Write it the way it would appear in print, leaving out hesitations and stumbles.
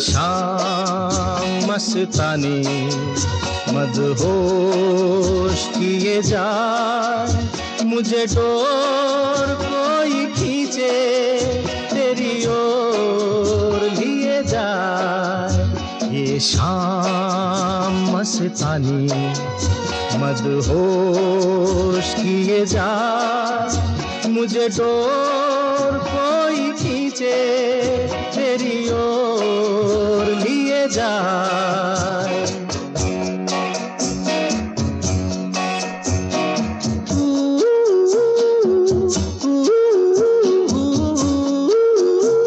शाम मस्तानी मदहोश किए जाए, मुझे डोर कोई खींचे तेरी ओर लिए जाए। ये शाम मस्तानी मदहोश किए जाए, मुझे डोर कोई खींचे तेरी ओर लिए जाए।